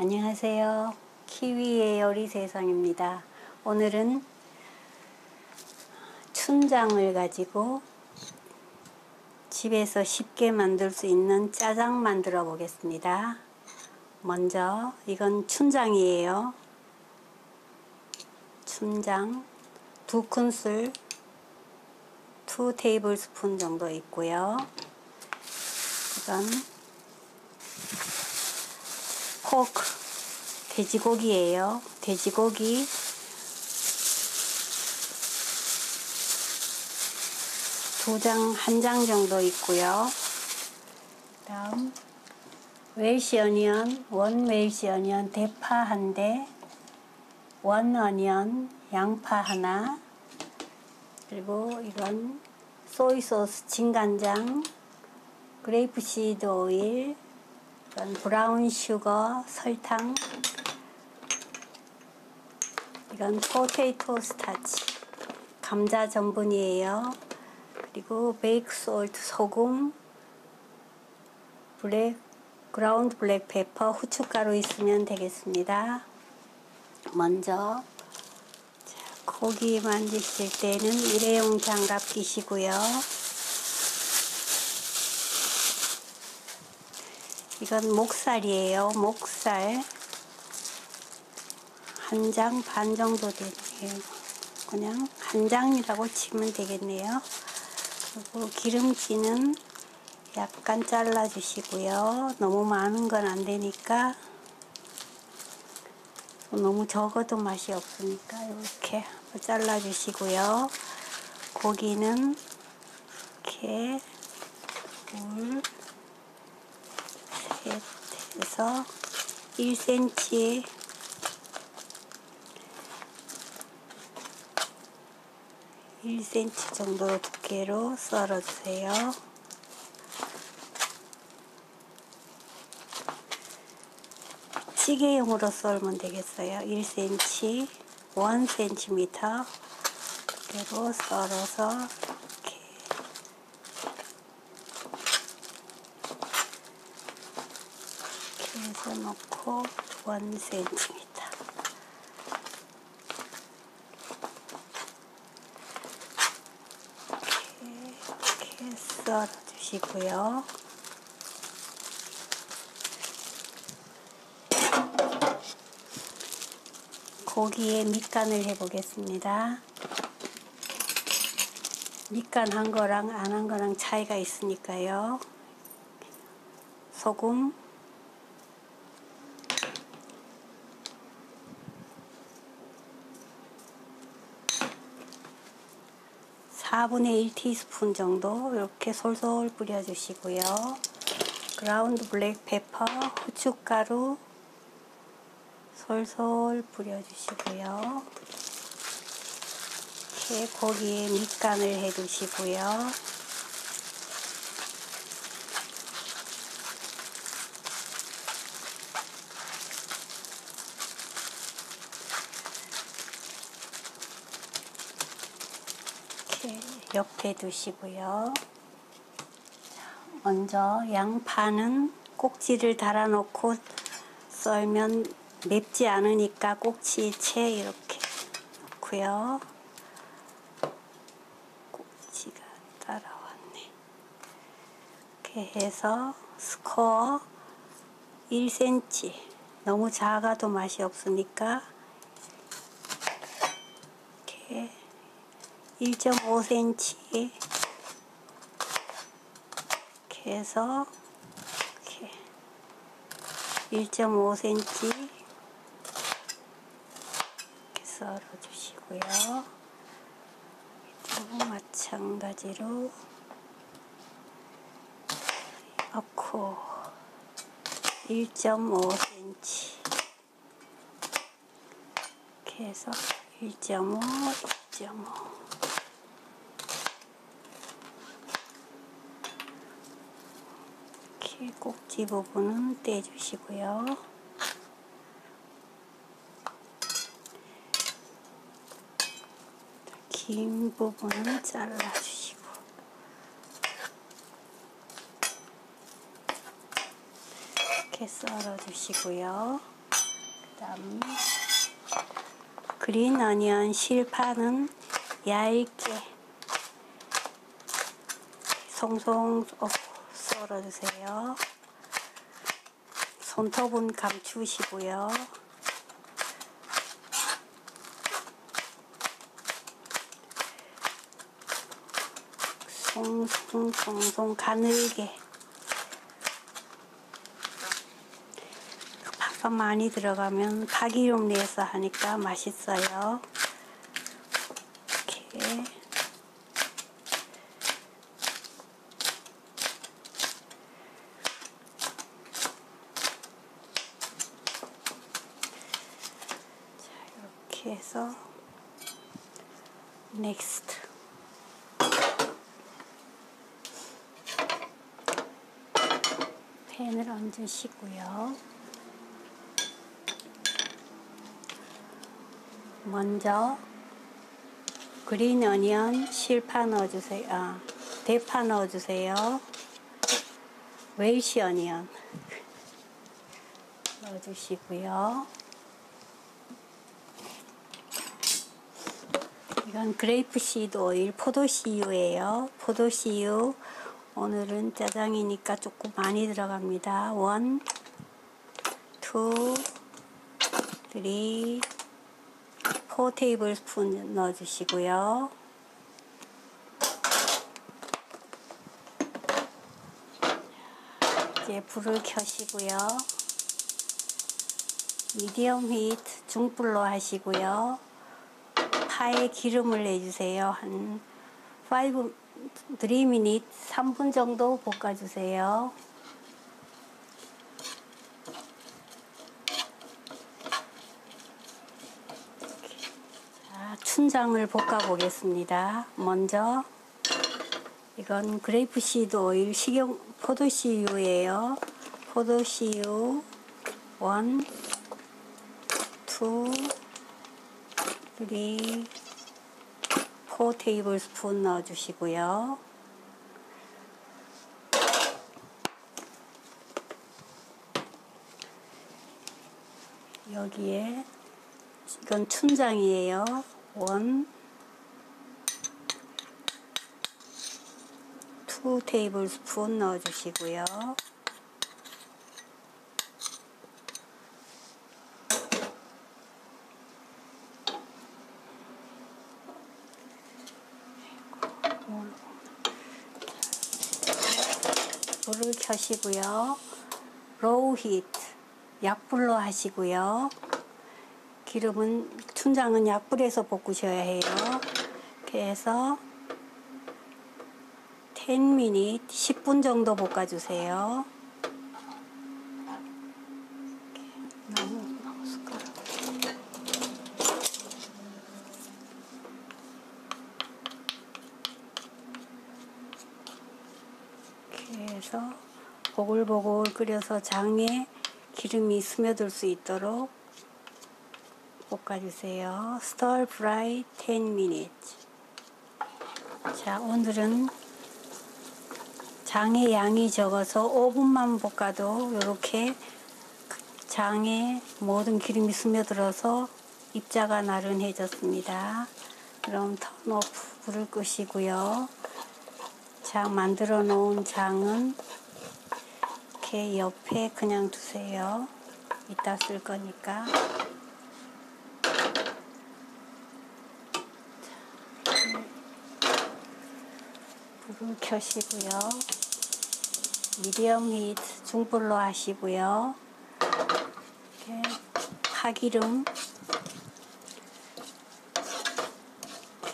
안녕하세요. 키위의 요리 세상입니다. 오늘은 춘장을 가지고 집에서 쉽게 만들 수 있는 짜장 만들어 보겠습니다. 먼저 이건 춘장이에요. 춘장 2큰술 2 테이블스푼 정도 있고요. 이건 포크 돼지고기예요. 돼지고기 한 장 정도 있고요. 다음 웰시 어니언, 원 웰시 어니언 대파 1대, 원 어니언 양파 하나, 그리고 이건 소이 소스 진간장, 그레이프시드 오일, 이건 브라운 슈거 설탕, 이건 포테이토 스타치 감자 전분이에요. 그리고 베이크 솔트 소금, 그라운드 블랙 페퍼 후춧가루 있으면 되겠습니다. 먼저 고기 만드실 때는 일회용 장갑 끼시고요. 이건 목살이에요. 목살 1장 반 정도 되네요. 그냥 1장이라고 치면 되겠네요. 그리고 기름기는 약간 잘라 주시고요. 너무 많은 건 안 되니까, 너무 적어도 맛이 없으니까 이렇게 잘라 주시고요. 고기는 이렇게 둘, 셋 해서 1cm 1cm 정도 두께로 썰어 주세요. 찌개용으로 썰면 되겠어요. 1cm, 1cm 두께로 썰어서 이렇게 해서 넣고 1cm 이렇게 썰어 주시고요. 고기에 밑간을 해 보겠습니다. 밑간 한 거랑 안 한 거랑 차이가 있으니까요. 소금, (4분의 1) 티스푼 정도 이렇게 솔솔 뿌려 주시고요. 그라운드 블랙 페퍼, 후춧가루 솔솔 뿌려 주시고요. 이렇게 고기에 밑간을 해 두시고요. 이렇게 옆에 두시고요. 먼저 양파는 꼭지를 달아 놓고 썰면 맵지 않으니까 꼭지채 이렇게 넣고요. 꼭지가 따라왔네. 이렇게 해서 스코어 1cm, 너무 작아도 맛이 없으니까 이렇게 1.5cm 이렇게 해서 이렇게 1.5cm 썰어 주시고요. 또 마찬가지로 넣고 1.5cm 이렇게 해서 1.5, 2.5 이렇게 꼭지 부분은 떼주시고요. 긴 부분은 잘라주시고 이렇게 썰어주시고요. 그다음 그린 어니언 실파는 얇게 송송 썰어주세요. 손톱은 감추시고요. 송송 가늘게. 파가 많이 들어가면 파기름 내서 하니까 맛있어요. 이렇게. 이렇게 해서 넥스트 팬을 얹으시고요. 먼저 그린 어니언 실파 넣어주세요. 대파 넣어주세요. 웰시 어니언 넣어주시고요. 이건 그레이프시드 오일, 포도씨유예요. 포도씨유 오늘은 짜장이니까 조금 많이 들어갑니다. 1, 2, 3, 4 테이블 스푼 넣어주시고요. 이제 불을 켜시고요. 미디엄 히트 중불로 하시고요. 파에 기름을 내주세요. 한 3 minutes 3분 정도 볶아주세요. 자, 춘장을 볶아 보겠습니다. 먼저 이건 그레이프시드 오일 포도씨유예요. 포도씨유 1, 2, 3, 4 테이블 스푼 넣어주시고요. 여기에 이건 춘장이에요. 1, 2 테이블 스푼 넣어주시고요. 불을 켜시고요. 로우 히트 약불로 하시고요. 기름은 춘장은 약불에서 볶으셔야 해요. 이렇게 해서 10 minutes 10분 정도 볶아주세요. 나무 숟가락. 이렇게 해서 보글보글 끓여서 장에 기름이 스며들 수 있도록 볶아주세요. Stir fry 10 minutes. 자, 오늘은 장의 양이 적어서 5분만 볶아도 이렇게 장에 모든 기름이 스며들어서 입자가 나른해졌습니다. 그럼 턴 오프 불을 끄시고요. 장 만들어 놓은 장은 이렇게 옆에 그냥 두세요. 이따 쓸 거니까. 불을 켜시고요. 미디엄 히트 중불로 하시고요. 이렇게 파기름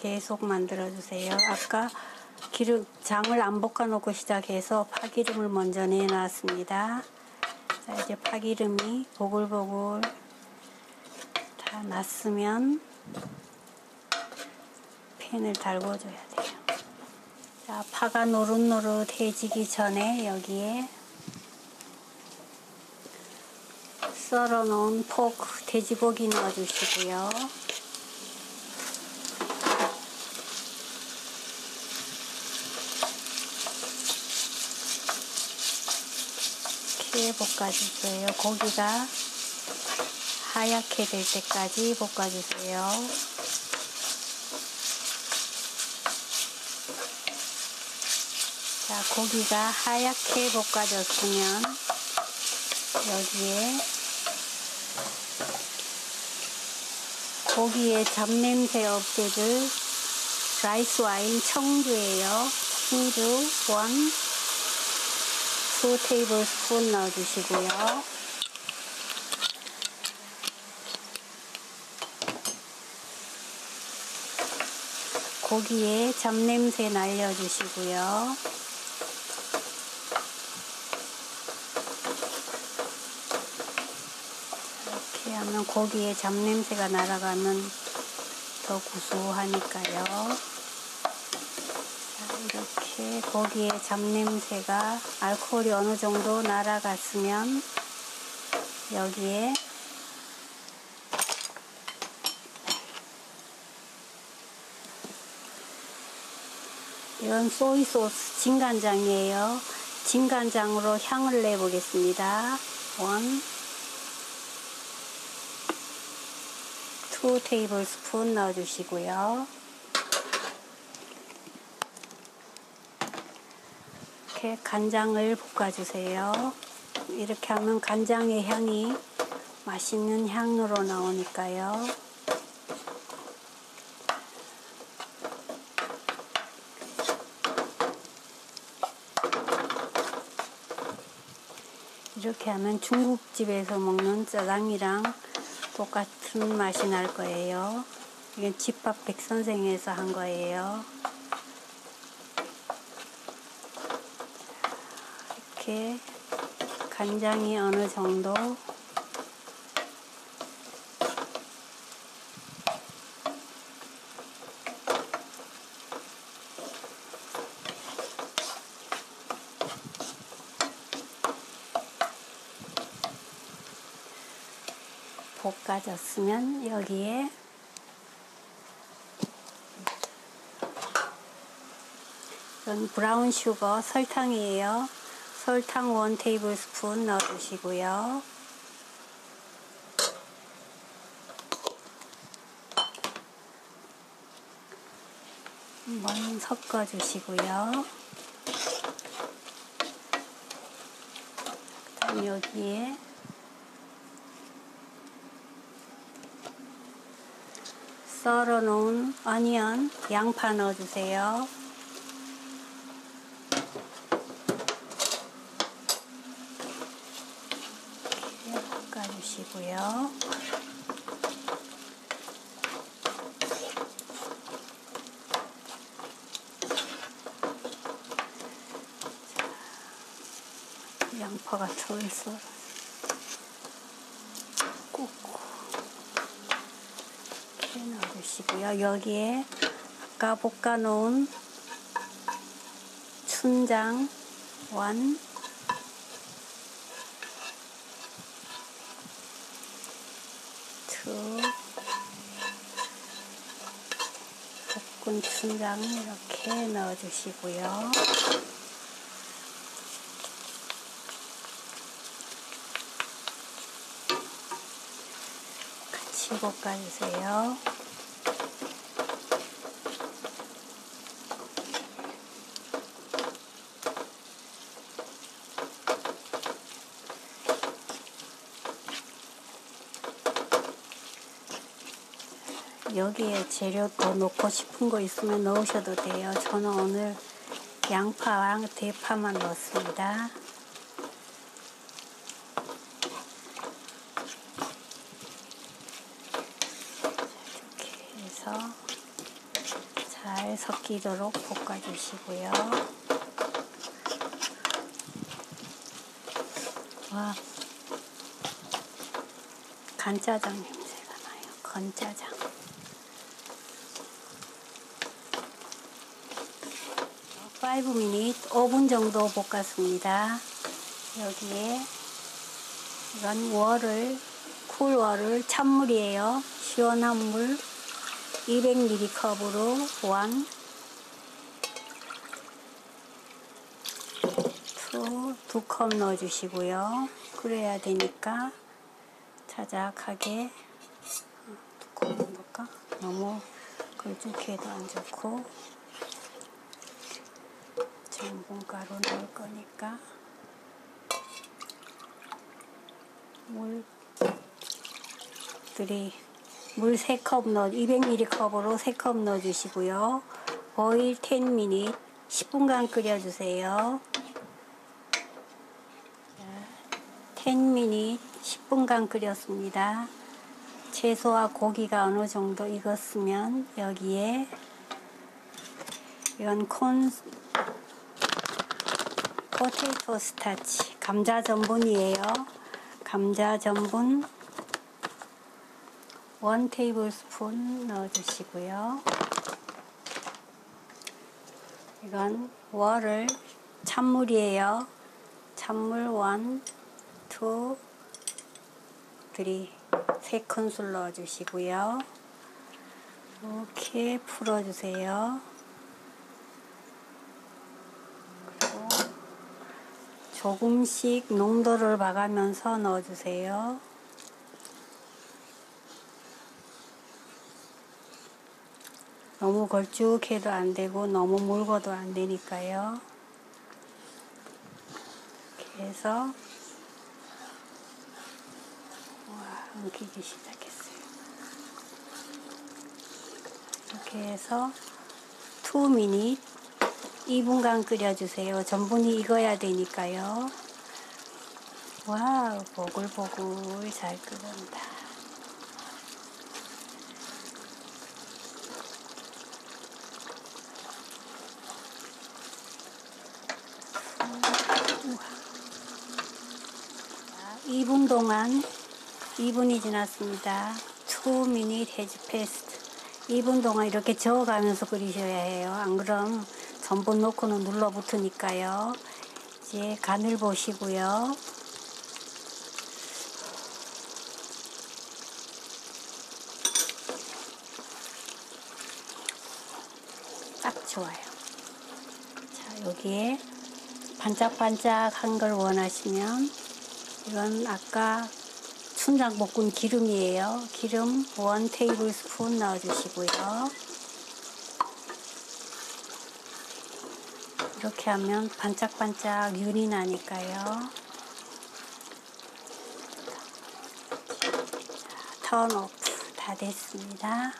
계속 만들어 주세요. 아까 장을 안 볶아 놓고 시작해서 파기름을 먼저 내놨습니다. 자, 이제 파기름이 보글보글 다 났으면 팬을 달궈줘야 돼요. 자, 파가 노릇노릇해지기 전에 여기에 썰어 놓은 포크 돼지고기 넣어주시고요. 이렇게 볶아주세요. 고기가 하얗게 될 때까지 볶아주세요. 자, 고기가 하얗게 볶아졌으면 여기에 고기의 잡냄새 없애줄 라이스 와인 청주예요. 청주 2 테이블스푼 넣어주시고요. 고기에 잡냄새 날려주시고요. 이렇게 하면 고기에 잡냄새가 날아가면 더 구수하니까요. 자, 이렇게 고기에 잡냄새가 알코올이 어느 정도 날아갔으면 여기에 이건 소이소스 진간장이에요. 진간장으로 향을 내보겠습니다. 2 테이블스푼 넣어주시고요. 이렇게 간장을 볶아주세요. 이렇게 하면 간장의 향이 맛있는 향으로 나오니까요. 이렇게 하면 중국집에서 먹는 짜장이랑 똑같은 맛이 날 거예요. 이건 집밥 백선생에서 한 거예요. 이렇게 간장이 어느 정도 볶아졌으면 여기에 이건 브라운 슈거 설탕이에요. 설탕 1 테이블스푼 넣어주시고요. 한번 섞어주시고요. 그다음 여기에 썰어놓은 어니언, 양파 넣어주세요. 이렇게 볶아주시고요. 양파가 털 꾹꾹 이렇게 넣어주시고요. 여기에 아까 볶아놓은 춘장 1 2 볶은 춘장 이렇게 넣어주시고요. 같이 볶아주세요. 여기에 재료 더 넣고 싶은 거 있으면 넣으셔도 돼요. 저는 오늘 양파랑 대파만 넣었습니다. 이렇게 해서 잘 섞이도록 볶아주시고요. 와, 간짜장 냄새가 나요. 간짜장. 5분, 5분 정도 볶았습니다. 여기에 이건 쿨워를 찬물이에요. 시원한 물 200ml 컵으로 2컵 넣어주시고요. 끓여야 되니까 자, 자작하게 두꺼운 넣을까? 너무 걸쭉해도 안 좋고. 전분가루 넣을 거니까 물 3컵 200ml 컵으로 3컵 넣어주시고요. 보일 10min 10분간 끓여주세요. 10min 10분간 끓였습니다. 채소와 고기가 어느 정도 익었으면 여기에 이건 포테이토 스타치 감자 전분이에요. 감자 전분 1테이블스푼 넣어주시고요. 이건 월을 찬물이에요. 찬물 1, 2, 3, 3큰술 넣어주시고요. 이렇게 풀어주세요. 그리고 조금씩 농도를 봐가면서 넣어주세요. 너무 걸쭉해도 안 되고 너무 묽어도 안 되니까요. 이렇게 해서 엉키기 시작했어요. 이렇게 해서 2min 2분간 끓여주세요. 전분이 익어야 되니까요. 와우, 보글보글 잘 끓는다. 우와. 2분 동안 2분이 지났습니다. 2min has passed. 2분 동안 이렇게 저어가면서 끓이셔야 해요. 안 그럼 전분 넣고는 눌러붙으니까요. 이제 간을 보시고요. 딱 좋아요. 자, 여기에 반짝반짝한 걸 원하시면 이건 아까 춘장볶은 기름이에요. 기름 1테이블스푼 넣어주시고요. 이렇게 하면 반짝반짝 윤이 나니까요. 턴 오프 다 됐습니다.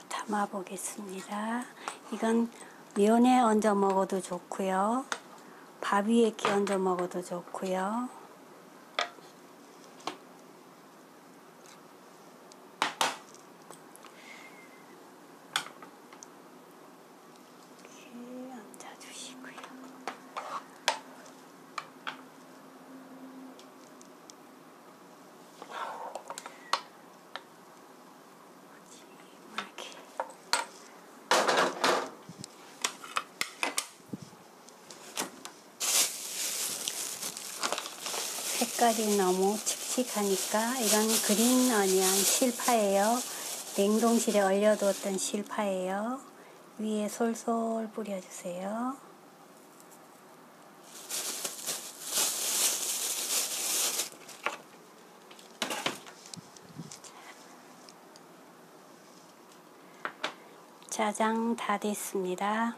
담아 보겠습니다. 이건 면에 얹어 먹어도 좋고요. 밥 위에 이렇게 얹어 먹어도 좋고요. 이렇게 얹어주시고요. 색깔이 너무 칙칙하니까 이건 그린 어니언 실파예요. 냉동실에 얼려두었던 실파예요. 위에 솔솔 뿌려주세요. 짜장 다 됐습니다.